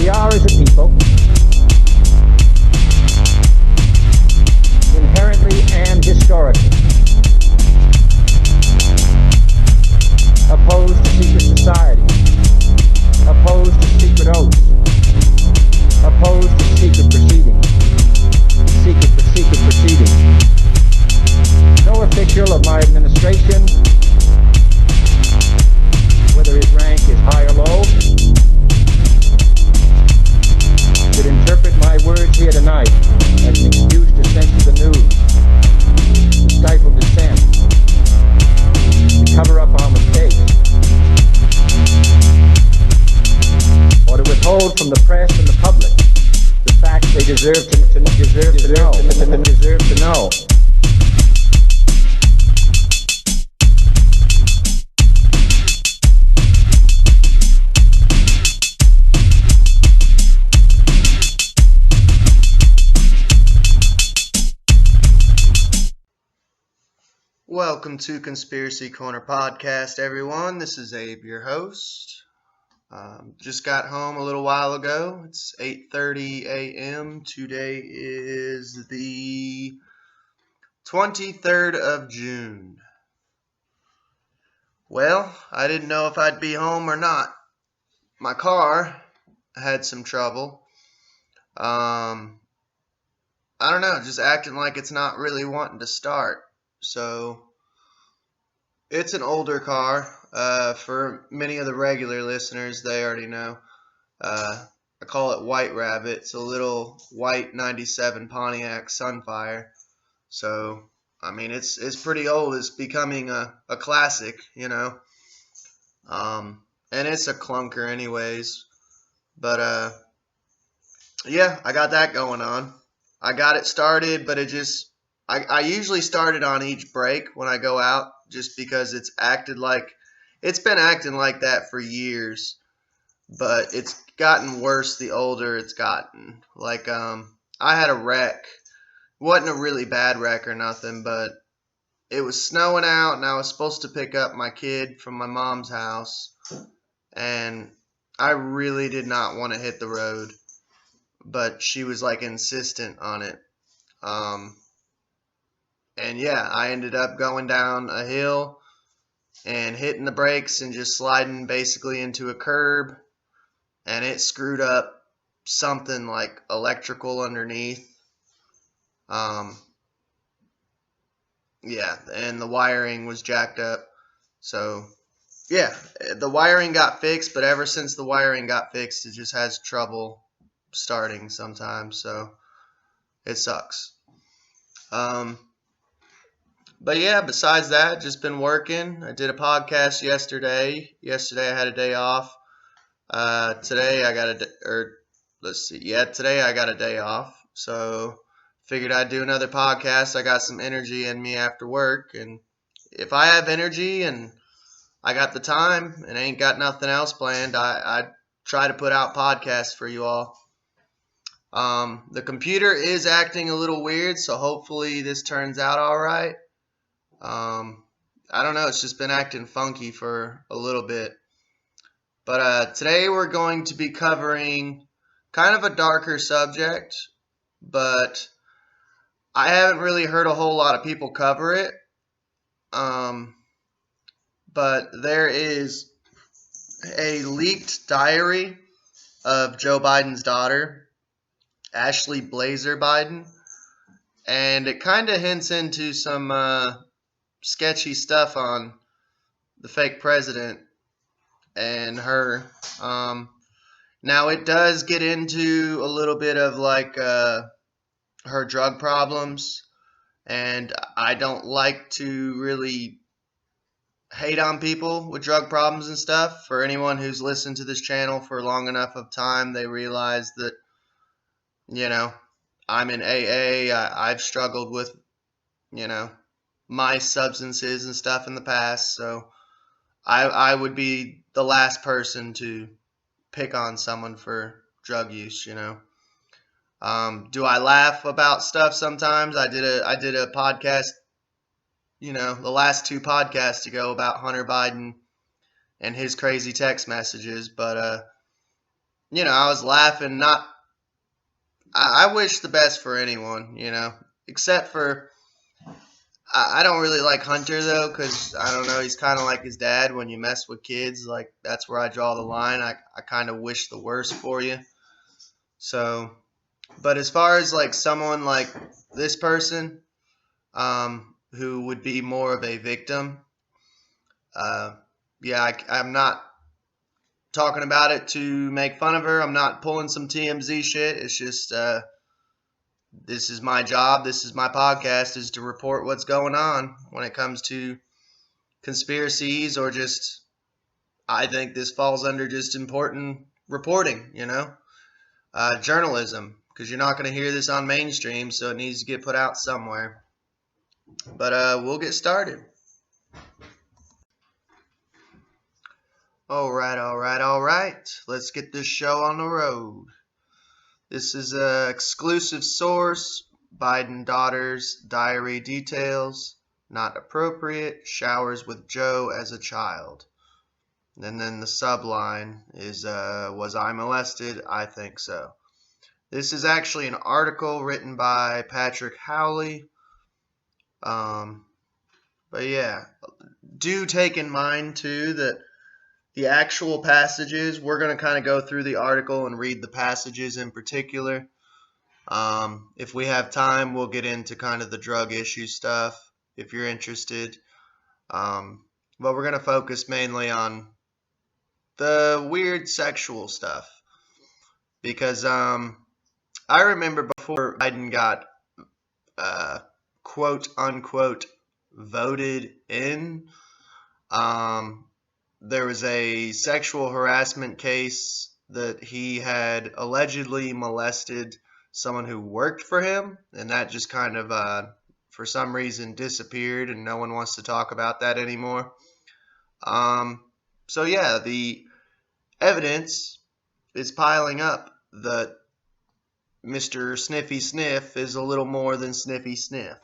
We are, as a people, inherently and historically opposed to secret society, opposed to secret oaths, opposed to secret proceedings, secret proceedings. No official of my administration, whether his rank is high or low, should interpret my words here tonight as an excuse to censor the news, to stifle dissent, to cover up our mistakes, or to withhold from the press and the public the facts they deserve to know. Welcome to Conspiracy Corner Podcast, everyone. This is Abe, your host. Just got home a little while ago. It's 8:30 a.m. Today is the 23rd of June. Well, I didn't know if I'd be home or not. My car had some trouble. I don't know, just acting like it's not really wanting to start. So, it's an older car. For many of the regular listeners, they already know. I call it White Rabbit. It's a little white 97 Pontiac Sunfire. So, I mean, it's pretty old. It's becoming a classic, you know. And it's a clunker anyways. But, yeah, I got that going on. I got it started, but it just... I usually start it on each break when I go out just because it's been acting like that for years, but it's gotten worse the older it's gotten. Like, I had a wreck. It wasn't a really bad wreck or nothing, but it was snowing out and I was supposed to pick up my kid from my mom's house, and I really did not want to hit the road, but she was like insistent on it. And yeah, I ended up going down a hill and hitting the brakes and just sliding basically into a curb, and it screwed up something like electrical underneath. Yeah, and the wiring was jacked up. So yeah, the wiring got fixed, but ever since the wiring got fixed, it just has trouble starting sometimes. So it sucks. But yeah, besides that, just been working. I did a podcast yesterday. Yesterday I had a day off. Today I got today I got a day off. So figured I'd do another podcast. I got some energy in me after work, and if I have energy and I got the time and ain't got nothing else planned, I try to put out podcasts for you all. The computer is acting a little weird, so hopefully this turns out all right. I don't know, it's just been acting funky for a little bit. But today we're going to be covering kind of a darker subject, but I haven't really heard a whole lot of people cover it. But there is a leaked diary of Joe Biden's daughter, Ashley Blazer Biden, and it kind of hints into some sketchy stuff on the fake president and her. Now it does get into a little bit of like her drug problems, and I don't like to really hate on people with drug problems and stuff. For anyone who's listened to this channel for long enough of time, they realize that, you know, I'm in AA. I've struggled with, you know, my substances and stuff in the past, so I would be the last person to pick on someone for drug use, you know. Do I laugh about stuff sometimes? I did a podcast, you know, the last two podcasts ago about Hunter Biden and his crazy text messages, but I was laughing. I wish the best for anyone, except for I don't really like Hunter though, because I don't know, he's kind of like his dad. When you mess with kids, like that's where I draw the line. I kind of wish the worst for you. So, but as far as like someone like this person, who would be more of a victim, uh, yeah, I'm not talking about it to make fun of her. I'm not pulling some TMZ shit. It's just this is my job. This is my podcast, is to report what's going on when it comes to conspiracies, or just, I think this falls under just important reporting, journalism, because you're not going to hear this on mainstream, so it needs to get put out somewhere. But we'll get started. All right. Let's get this show on the road. This is an exclusive source. Biden daughter's diary details. Not appropriate. Showers with Joe as a child. And then the subline is, was I molested? I think so. This is actually an article written by Patrick Howley. But yeah, do take in mind too that the actual passages, we're going to kind of go through the article and read the passages in particular. If we have time, we'll get into kind of the drug issue stuff if you're interested. But we're going to focus mainly on the weird sexual stuff, because I remember before Biden got quote unquote voted in, there was a sexual harassment case that he had allegedly molested someone who worked for him, and that just kind of for some reason disappeared, and no one wants to talk about that anymore. So yeah, the evidence is piling up that Mr. Sniffy Sniff is a little more than Sniffy Sniff.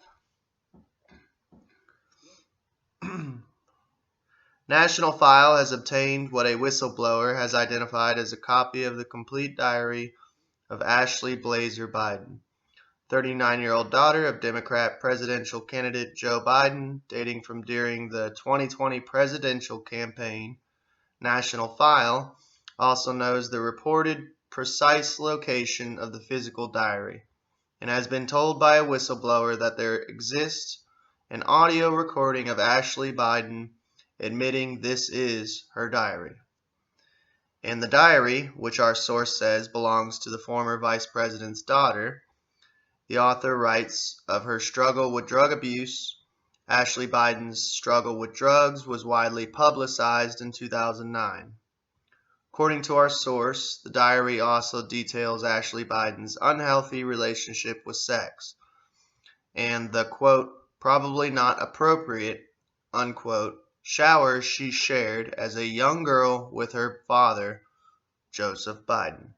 National File has obtained what a whistleblower has identified as a copy of the complete diary of Ashley Blazer Biden, 39-year-old daughter of Democrat presidential candidate Joe Biden, dating from during the 2020 presidential campaign. National File also knows the reported precise location of the physical diary, and has been told by a whistleblower that there exists an audio recording of Ashley Biden admitting this is her diary. In the diary, which our source says belongs to the former vice president's daughter, the author writes of her struggle with drug abuse. Ashley Biden's struggle with drugs was widely publicized in 2009. According to our source, the diary also details Ashley Biden's unhealthy relationship with sex, and the, quote, probably not appropriate, unquote, showers she shared as a young girl with her father, Joseph Biden.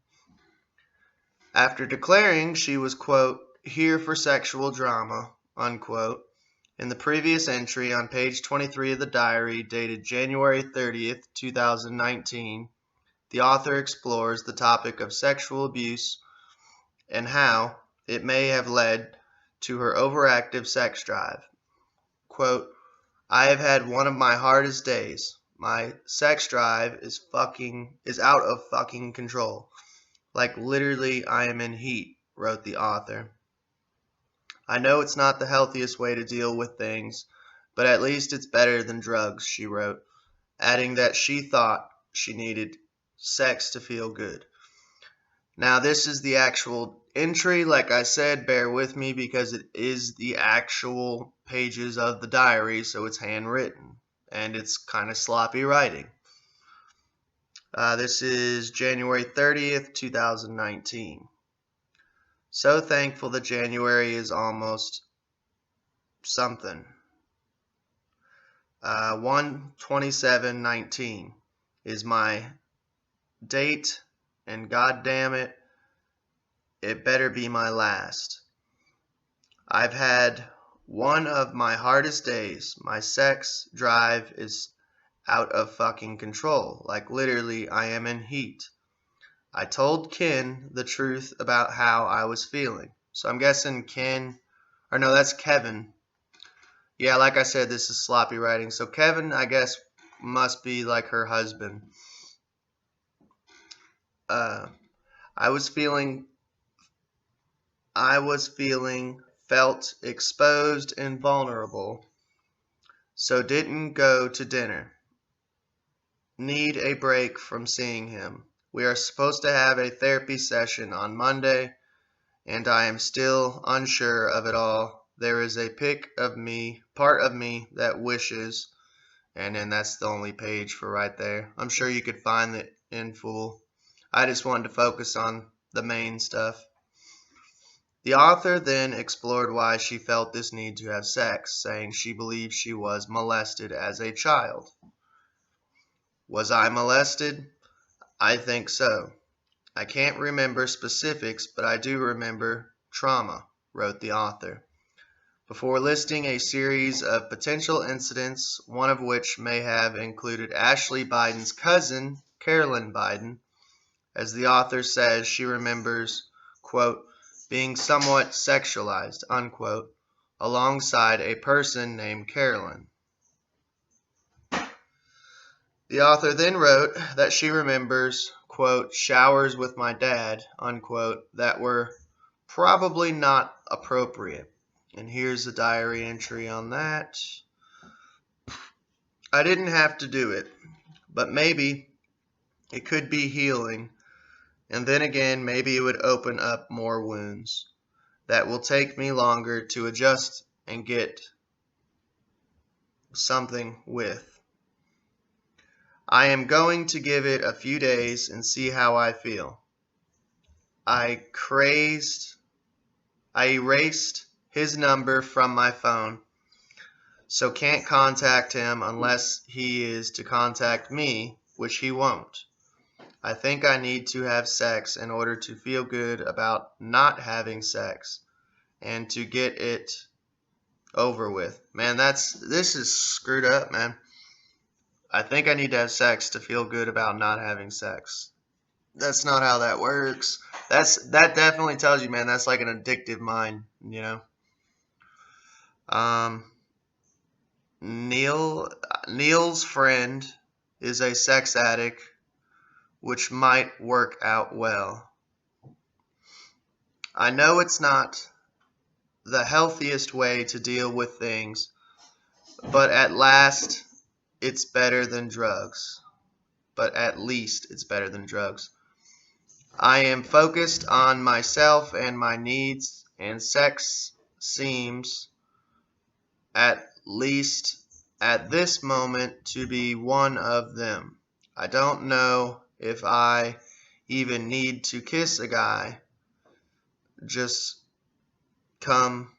After declaring she was, quote, here for sexual drama, unquote, in the previous entry on page 23 of the diary, dated January 30th, 2019, the author explores the topic of sexual abuse and how it may have led to her overactive sex drive. Quote, I have had one of my hardest days. My sex drive is out of fucking control. Like literally I am in heat, wrote the author. I know it's not the healthiest way to deal with things, but at least it's better than drugs, she wrote, adding that she thought she needed sex to feel good. Now this is the actual entry. Like I said, bear with me because it is the actual pages of the diary, so it's handwritten and it's kind of sloppy writing. This is January 30th, 2019. So thankful that January is almost something. 1/27/19 is my date, and god damn it, it better be my last. I've had one of my hardest days. My sex drive is out of fucking control. Like literally I am in heat. I told Ken the truth about how I was feeling. So I'm guessing Ken, or no, that's Kevin. Yeah, like I said, this is sloppy writing. So Kevin, I guess, must be like her husband. Uh, I was feeling, felt exposed and vulnerable. So didn't go to dinner. Need a break from seeing him. We are supposed to have a therapy session on Monday, and I am still unsure of it all. There is a part of me that wishes, and then that's the only page for right there. I'm sure you could find it in full. I just wanted to focus on the main stuff. The author then explored why she felt this need to have sex, saying she believes she was molested as a child. Was I molested? I think so. I can't remember specifics, but I do remember trauma, wrote the author, before listing a series of potential incidents, one of which may have included Ashley Biden's cousin, Carolyn Biden. As the author says, she remembers, quote, being somewhat sexualized, unquote, alongside a person named Carolyn. The author then wrote that she remembers, quote, showers with my dad, unquote, that were probably not appropriate. And here's a diary entry on that. I didn't have to do it, but maybe it could be healing. And then again, maybe it would open up more wounds that will take me longer to adjust and get something with. I am going to give it a few days and see how I feel. I erased his number from my phone, so can't contact him unless he is to contact me, which he won't. I think I need to have sex in order to feel good about not having sex and to get it over with. Man, this is screwed up, man. I think I need to have sex to feel good about not having sex. That's not how that works. That definitely tells you, man, that's like an addictive mind, you know. Neil's friend is a sex addict, which might work out well. I know it's not the healthiest way to deal with things, but at least it's better than drugs. I am focused on myself and my needs, and sex seems, at least at this moment, to be one of them. I don't know if I even need to kiss a guy. Just come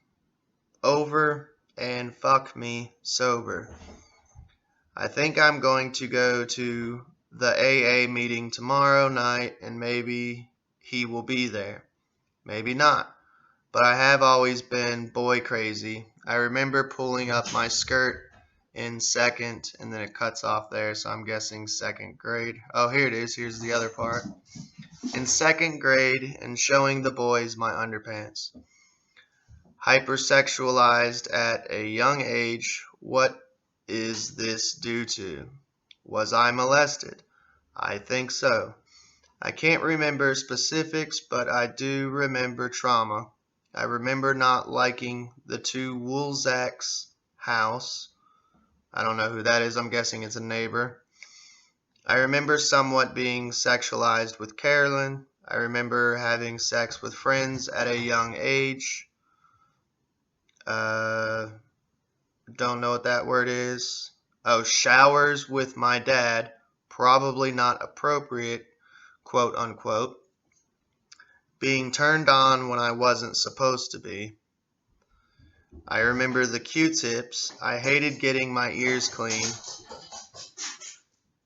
over and fuck me sober. I think I'm going to go to the AA meeting tomorrow night, and maybe he will be there. Maybe not. But I have always been boy crazy. I remember pulling up my skirt in second, and then it cuts off there, so I'm guessing second grade. Oh, here it is. Here's the other part. In second grade, and showing the boys my underpants. Hypersexualized at a young age. What is this due to? Was I molested? I think so. I can't remember specifics, but I do remember trauma. I remember not liking the two Woolzacks' house. I don't know who that is. I'm guessing it's a neighbor. I remember somewhat being sexualized with Carolyn. I remember having sex with friends at a young age. Don't know what that word is. Oh, showers with my dad. Probably not appropriate, quote unquote. Being turned on when I wasn't supposed to be. I remember the Q-tips. I hated getting my ears clean.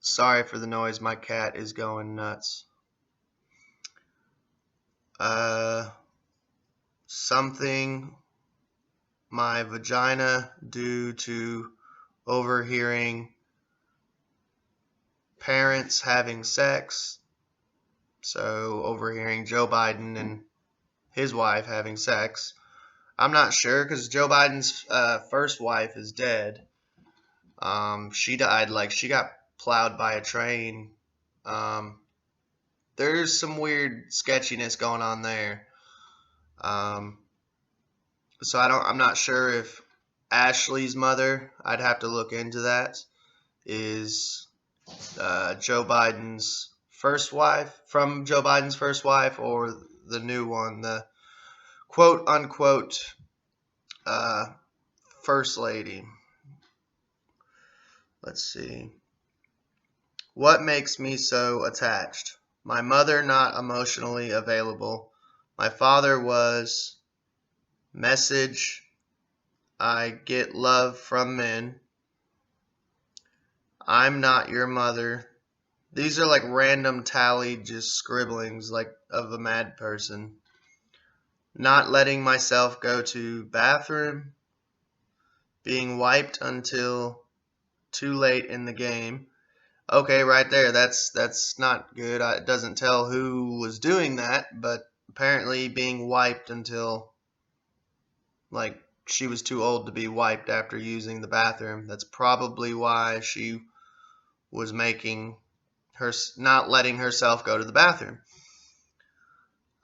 Sorry for the noise. My cat is going nuts. Something my vagina due to overhearing parents having sex. So overhearing Joe Biden and his wife having sex. I'm not sure because Joe Biden's first wife is dead. She died, like she got plowed by a train. There's some weird sketchiness going on there. So I'm not sure if Ashley's mother, I'd have to look into that, is Joe Biden's first wife, from Joe Biden's first wife, or the new one, the quote unquote first lady. Let's see. What makes me so attached? My mother not emotionally available. My father was. Message. I get love from men. I'm not your mother. These are like random tallied just scribblings like of a mad person. Not letting myself go to bathroom. Being wiped until too late in the game. Okay, right there. That's not good. It doesn't tell who was doing that, but apparently being wiped until like she was too old to be wiped after using the bathroom. That's probably why she was making her not letting herself go to the bathroom.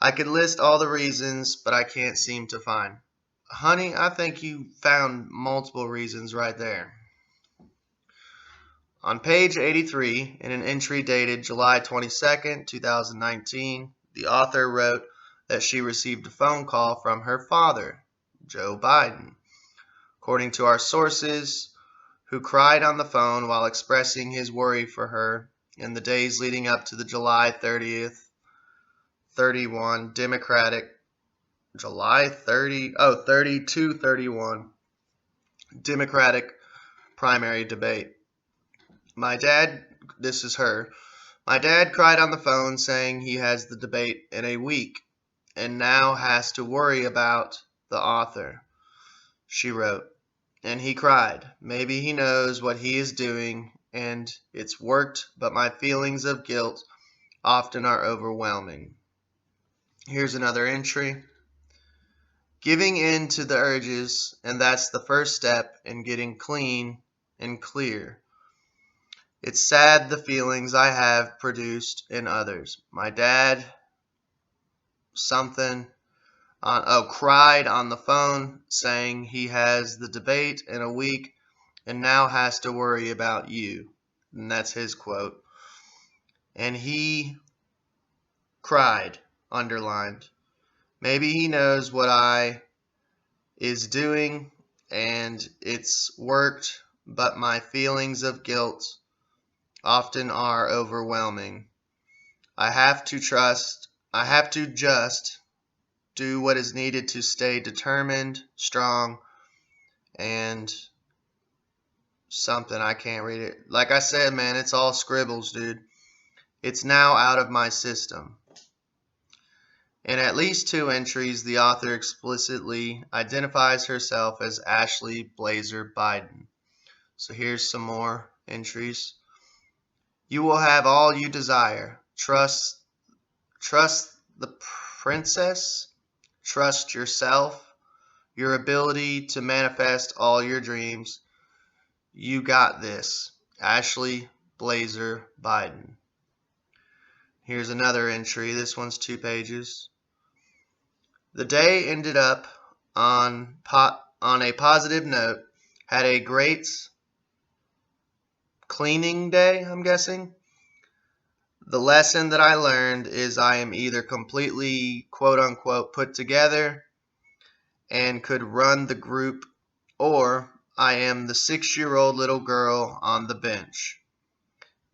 I could list all the reasons, but I can't seem to find. Honey, I think you found multiple reasons right there. On page 83, in an entry dated July 22nd, 2019, the author wrote that she received a phone call from her father, Joe Biden. According to our sources, who cried on the phone while expressing his worry for her in the days leading up to the July 30th, 31 Democratic, July 31 Democratic primary debate. My dad, this is her, my dad cried on the phone saying he has the debate in a week and now has to worry about the author, she wrote. And he cried. Maybe he knows what he is doing and it's worked, but my feelings of guilt often are overwhelming. Here's another entry. Giving in to the urges, and that's the first step in getting clean and clear. It's sad the feelings I have produced in others. My dad, cried on the phone saying he has the debate in a week and now has to worry about you. And that's his quote. And he cried, underlined. Maybe he knows what I is doing and it's worked, but my feelings of guilt often are overwhelming. I have to just do what is needed to stay determined, strong, and something. I can't read it. Like I said, man, it's all scribbles, dude. It's now out of my system. In at least 2 entries, the author explicitly identifies herself as Ashley Blazer Biden. So here's some more entries. You will have all you desire. Trust the princess. Trust yourself, your ability to manifest all your dreams. You got this. Ashley Blazer Biden. Here's another entry. This one's 2 pages. The day ended up on a positive note. Had a great cleaning day, I'm guessing. The lesson that I learned is I am either completely quote unquote put together and could run the group, or I am the 6-year-old little girl on the bench.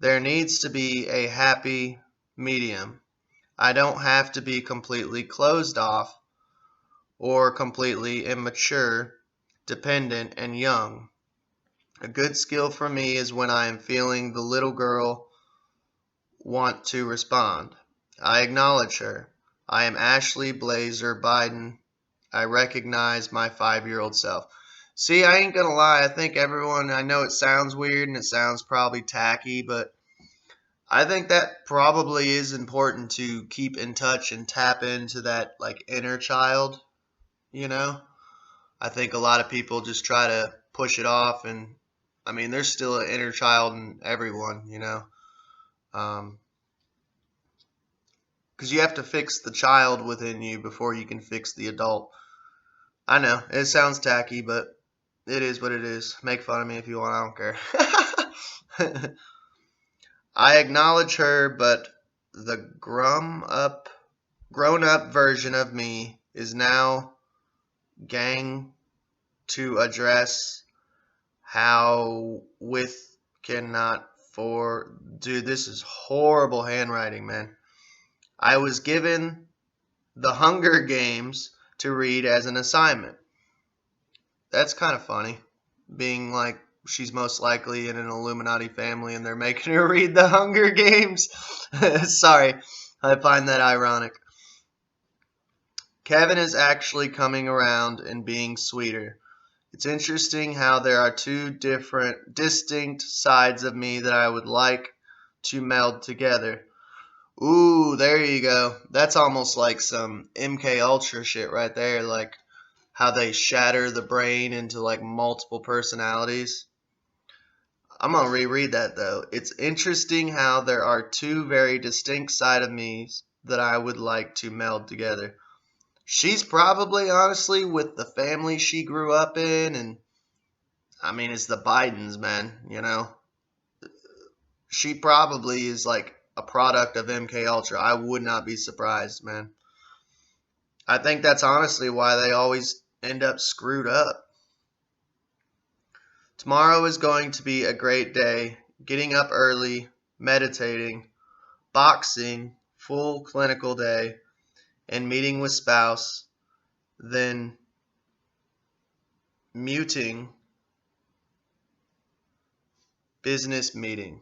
There needs to be a happy medium. I don't have to be completely closed off or completely immature, dependent, and young. A good skill for me is when I am feeling the little girl want to respond. I acknowledge her. I am Ashley Blazer Biden. I recognize my 5-year-old self. See, I ain't gonna lie. I think everyone, I know it sounds weird and it sounds probably tacky, but I think that probably is important to keep in touch and tap into that like inner child, you know? I think a lot of people just try to push it off, and I mean, there's still an inner child in everyone, you know? Because you have to fix the child within you before you can fix the adult. I know, it sounds tacky, but it is what it is. Make fun of me if you want, I don't care. I acknowledge her, but the grown up version of me is now gang to address how with cannot for dude, this is horrible handwriting, man. I was given the Hunger Games to read as an assignment. That's kind of funny, being like she's most likely in an Illuminati family and they're making her read the Hunger Games. Sorry, I find that ironic. Kevin is actually coming around and being sweeter. It's interesting how there are two distinct sides of me that I would like to meld together. Ooh, there you go. That's almost like some MK Ultra shit right there, like how they shatter the brain into like multiple personalities. I'm gonna reread that though. It's interesting how there are two very distinct sides of me that I would like to meld together. She's probably, honestly, with the family she grew up in, and I mean, it's the B1dens, man, you know. She probably is like a product of MK Ultra. I would not be surprised, man. I think that's honestly why they always end up screwed up. Tomorrow is going to be a great day. Getting up early, meditating, boxing, full clinical day, and meeting with spouse, then muting business meeting.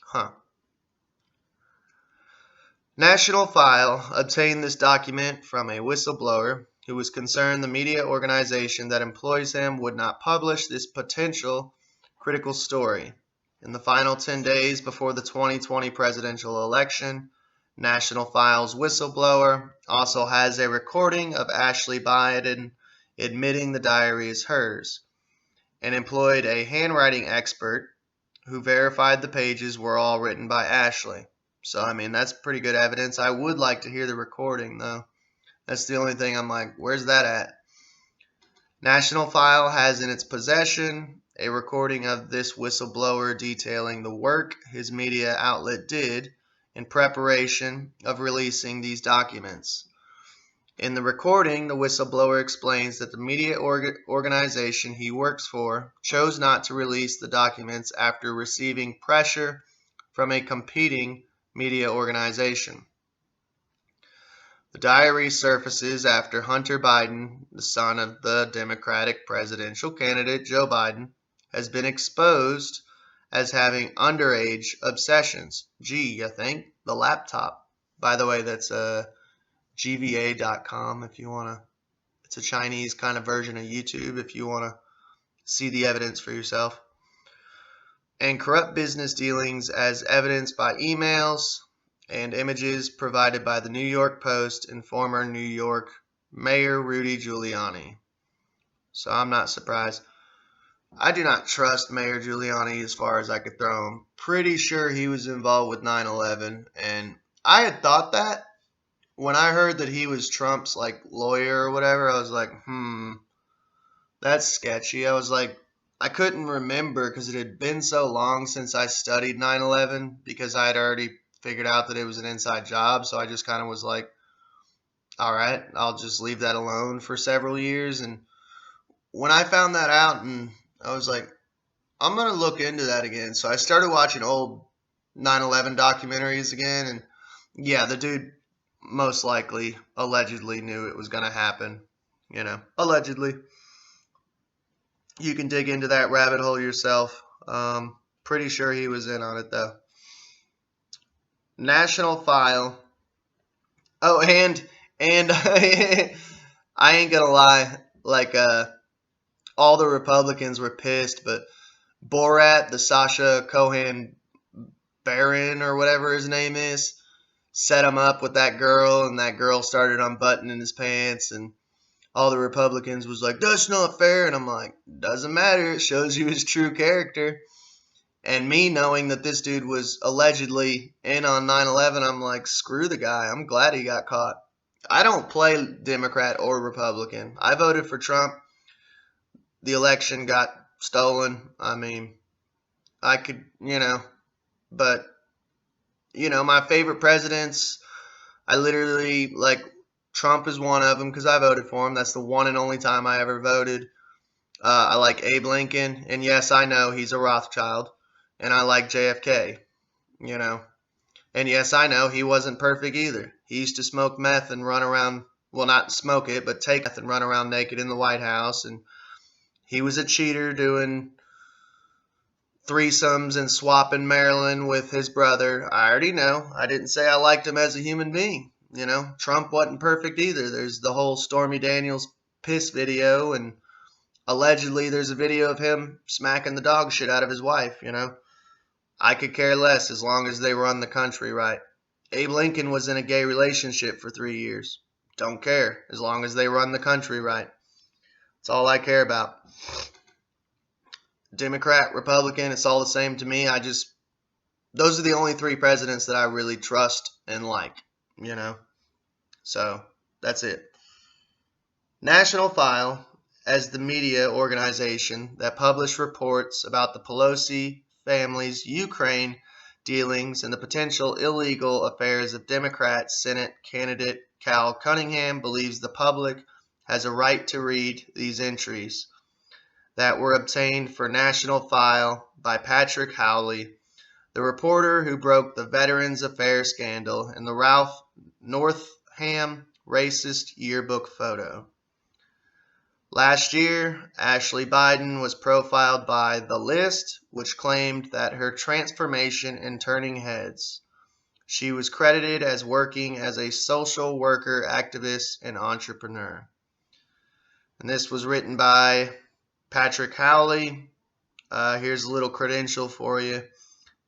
Huh. National File obtained this document from a whistleblower who was concerned the media organization that employs him would not publish this potential critical story. In the final 10 days before the 2020 presidential election, National File's whistleblower also has a recording of Ashley Biden admitting the diary is hers, and employed a handwriting expert who verified the pages were all written by Ashley. So, I mean, that's pretty good evidence. I would like to hear the recording, though. That's the only thing I'm like, where's that at? National File has in its possession a recording of this whistleblower detailing the work his media outlet did in preparation of releasing these documents. In the recording, the whistleblower explains that the media organization he works for chose not to release the documents after receiving pressure from a competing media organization. The diary surfaces after Hunter Biden, the son of the Democratic presidential candidate Joe Biden, has been exposed as having underage obsessions. Gee, I think the laptop. By the way, that's gva.com if you want to. It's a Chinese kind of version of YouTube if you want to see the evidence for yourself. And corrupt business dealings as evidenced by emails and images provided by the New York Post and former New York Mayor Rudy Giuliani. So I'm not surprised. I do not trust Mayor Giuliani as far as I could throw him. Pretty sure he was involved with 9/11, and I had thought that when I heard that he was Trump's like lawyer or whatever. I was like, that's sketchy. I was like, I couldn't remember because it had been so long since I studied 9/11 because I had already figured out that it was an inside job. So I just kind of was like, all right, I'll just leave that alone for several years. And when I found that out, and I was like, I'm going to look into that again. So I started watching old 9/11 documentaries again. And yeah, the dude most likely, allegedly knew it was going to happen. You know, allegedly. You can dig into that rabbit hole yourself. Pretty sure he was in on it, though. National File. Oh, and I ain't gonna lie, like all the Republicans were pissed, but Borat, the Sacha Cohen Barron or whatever his name is, set him up with that girl, and that girl started unbuttoning his pants, and all the Republicans was like, that's not fair. And I'm like, doesn't matter. It shows you his true character. And me knowing that this dude was allegedly in on 9/11, I'm like, screw the guy. I'm glad he got caught. I don't play Democrat or Republican. I voted for Trump. The election got stolen. I mean, I could, but, my favorite presidents, I literally, Trump is one of them because I voted for him. That's the one and only time I ever voted. I like Abe Lincoln. And yes, I know he's a Rothschild. And I like JFK, And yes, I know he wasn't perfect either. He used to smoke meth and run around, well, not smoke it, but take meth and run around naked in the White House. And he was a cheater doing threesomes and swapping Maryland with his brother. I already know. I didn't say I liked him as a human being. Trump wasn't perfect either. There's the whole Stormy Daniels piss video, and allegedly there's a video of him smacking the dog shit out of his wife, I could care less as long as they run the country right. Abe Lincoln was in a gay relationship for 3 years. Don't care as long as they run the country right. That's all I care about. Democrat, Republican, it's all the same to me. Those are the only 3 presidents that I really trust and like, So, that's it. National File, as the media organization that published reports about the Pelosi family's Ukraine dealings and the potential illegal affairs of Democrat Senate candidate Cal Cunningham, believes the public has a right to read these entries that were obtained for National File by Patrick Howley, the reporter who broke the Veterans Affairs scandal and the Ralph Northam racist yearbook photo. Last year, Ashley Biden was profiled by The List, which claimed that her transformation and turning heads. She was credited as working as a social worker, activist, and entrepreneur. And this was written by Patrick Howley. Here's a little credential for you.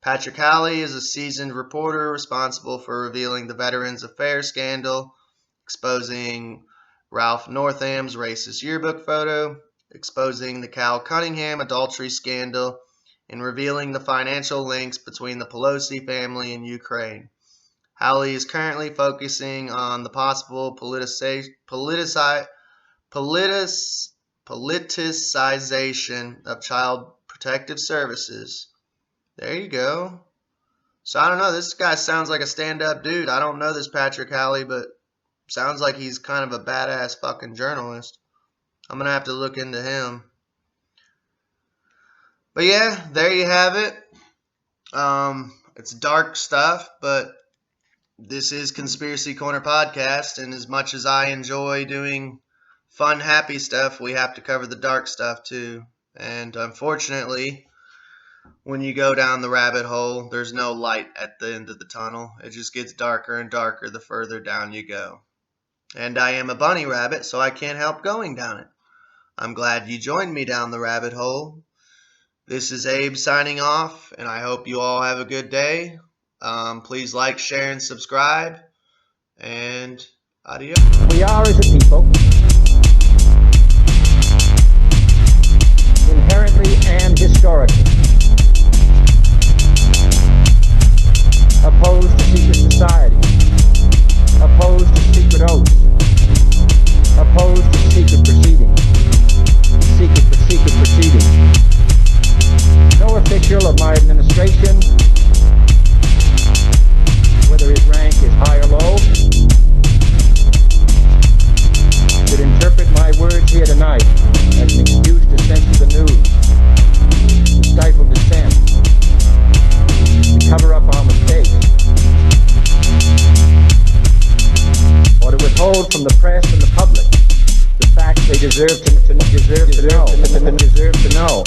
Patrick Howley is a seasoned reporter responsible for revealing the Veterans Affairs scandal, exposing Ralph Northam's racist yearbook photo, exposing the Cal Cunningham adultery scandal, and revealing the financial links between the Pelosi family and Ukraine. Howley is currently focusing on the possible politicization of child protective services. There you go. So I don't know. This guy sounds like a stand-up dude. I don't know this Patrick Howley, but sounds like he's kind of a badass fucking journalist. I'm going to have to look into him. But yeah, there you have it. It's dark stuff, but this is Conspiracy Corner Podcast, and as much as I enjoy doing fun, happy stuff, we have to cover the dark stuff too. And unfortunately, when you go down the rabbit hole, there's no light at the end of the tunnel. It just gets darker and darker the further down you go. And I am a bunny rabbit, so I can't help going down it. I'm glad you joined me down the rabbit hole. This is Abe signing off, and I hope you all have a good day. Please like, share, and subscribe. And adios. We are, as a people, inherently and historically opposed to secret society, opposed to secret oaths, opposed to secret proceedings, secret proceedings. No official of my administration, whether his rank is high or low, should interpret my words here tonight as an excuse to censor the news, to stifle dissent, to cover up our mistakes, or to withhold from the press and the public the facts they deserve to know.